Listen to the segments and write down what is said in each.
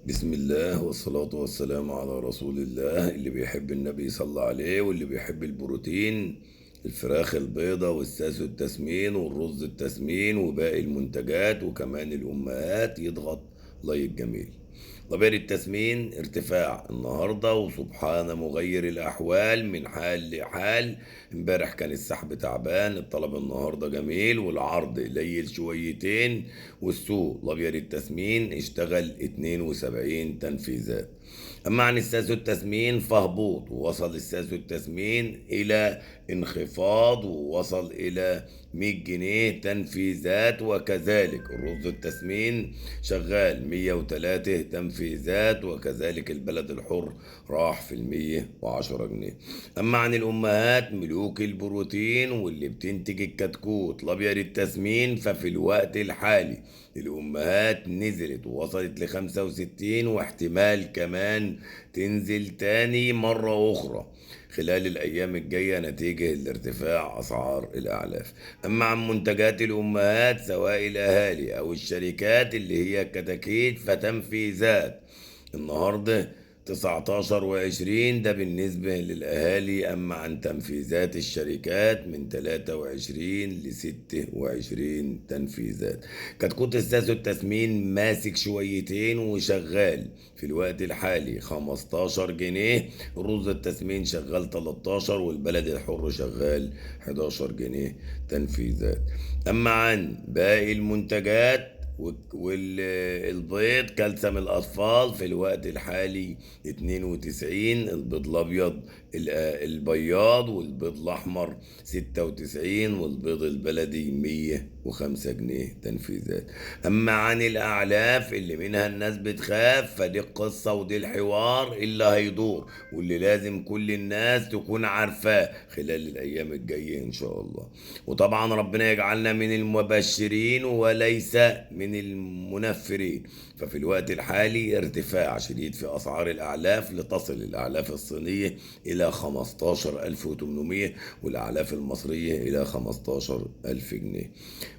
بسم الله والصلاة والسلام على رسول الله. اللي بيحب النبي صلى عليه، واللي بيحب البروتين، الفراخ البيضة والساس التسمين والرز التسمين وباقي المنتجات وكمان الأمهات يضغط لايك جميل. طبيعي التسمين ارتفاع النهاردة، وسبحان مغير الأحوال من حال لحال. امبارح كان السحب تعبان، الطلب النهاردة جميل والعرض قليل شويتين، والسوق الأبيض التسمين اشتغل 72 تنفيذات. أما عن الساسو التسمين فهبوط، ووصل الساسو التسمين إلى انخفاض ووصل إلى 100 جنيه تنفيذات، وكذلك الرز التسمين شغال 103 تنفيذات، وكذلك البلد الحر راح في 110 جنيه. أما عن الأمهات ملوك البروتين واللي بتنتج الكتكوت الأبيض التسمين، ففي الوقت الحالي الأمهات نزلت ووصلت ل65، واحتمال كمان تنزل تاني مرة أخرى خلال الأيام الجاية نتيجة لارتفاع أسعار الأعلاف. أما عن منتجات الأمهات سواء الأهالي أو الشركات اللي هي الكتاكيت فتنفيذات النهاردة 19 و20، ده بالنسبة للأهالي. أما عن تنفيذات الشركات من 23 ل26 تنفيذات. كتكوت الساسو التسمين ماسك شويتين وشغال في الوقت الحالي 15 جنيه، الرز التسمين شغال 13، والبلد الحر شغال 11 جنيه تنفيذات. أما عن باقي المنتجات والبيض كالسيوم الأطفال في الوقت الحالي 92، البيض الأبيض البياض والبيض الأحمر 96، والبيض البلدي 105 جنيه تنفيذات. أما عن الأعلاف اللي منها الناس بتخاف، فدي القصة ودي الحوار اللي هيدور واللي لازم كل الناس تكون عارفاه خلال الأيام الجاية إن شاء الله. وطبعا ربنا يجعلنا من المبشرين وليس من المنفرين. ففي الوقت الحالي ارتفاع شديد في أسعار الأعلاف، لتصل الأعلاف الصينية إلى 15800، والأعلاف المصرية إلى 15000 جنيه.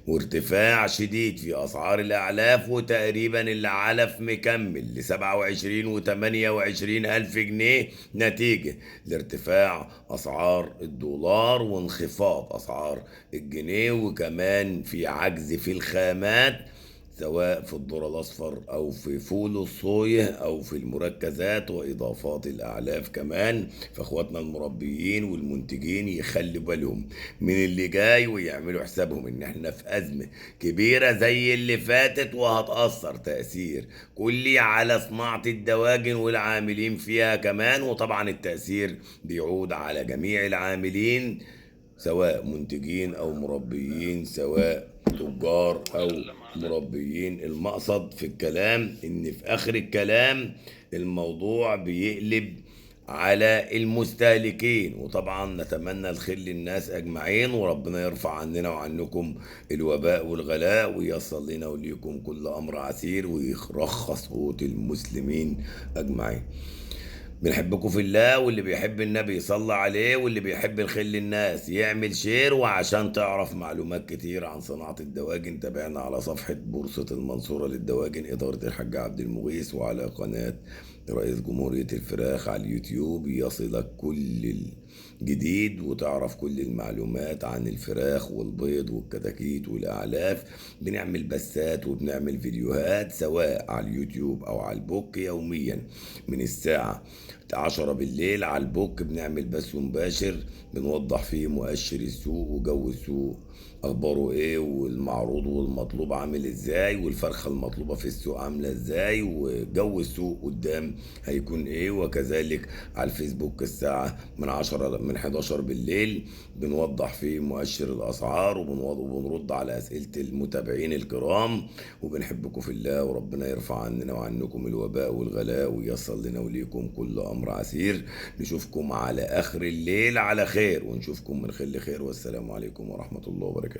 وارتفاع شديد في أسعار الأعلاف، وتقريبا العلف مكمل ل27 و28 ألف جنيه نتيجة لارتفاع أسعار الدولار وانخفاض أسعار الجنيه، وكمان في عجز في الخامات سواء في الذرة الأصفر أو في فول الصويا أو في المركزات وإضافات الأعلاف كمان. فإخواتنا المربيين والمنتجين يخلوا بالهم من اللي جاي، ويعملوا حسابهم إن إحنا في أزمة كبيرة زي اللي فاتت، وهتأثر تأثير كلي على صناعة الدواجن والعاملين فيها كمان. وطبعا التأثير بيعود على جميع العاملين سواء منتجين أو مربيين، سواء تجار أو مربيين. المقصد في الكلام إن في آخر الكلام الموضوع بيقلب على المستهلكين. وطبعا نتمنى الخير للناس أجمعين، وربنا يرفع عننا وعنكم الوباء والغلاء، ويصل لنا وليكم كل أمر عسير، ويرخص قوت المسلمين أجمعين. بنحبكم في الله، واللي بيحب النبي يصلى عليه، واللي بيحب الخير للناس يعمل شير. وعشان تعرف معلومات كتير عن صناعة الدواجن تابعنا على صفحة بورصة المنصورة للدواجن إدارة الحاج عبد المغيث، وعلى قناة رئيس جمهورية الفراخ على اليوتيوب يصلك كل الجديد، وتعرف كل المعلومات عن الفراخ والبيض والكتاكيت والأعلاف. بنعمل بثات وبنعمل فيديوهات سواء على اليوتيوب أو على البوك يوميا من الساعة 10 بالليل على البوك. بنعمل بث مباشر بنوضح فيه مؤشر السوق وجو السوق اخباره ايه، والمعروض والمطلوب عامل ازاي، والفرخة المطلوبة في السوق عاملة ازاي، وجو السوق قدام هيكون ايه. وكذلك على الفيسبوك الساعة من 11 بالليل بنوضح فيه مؤشر الاسعار، وبنرد على اسئلة المتابعين الكرام. وبنحبكم في الله، وربنا يرفع عننا وعنكم الوباء والغلاء، ويصل لنا وليكم كل امر عسير. نشوفكم على اخر الليل على خير، ونشوفكم من خير لخير، والسلام عليكم ورحمة الله وبركاته.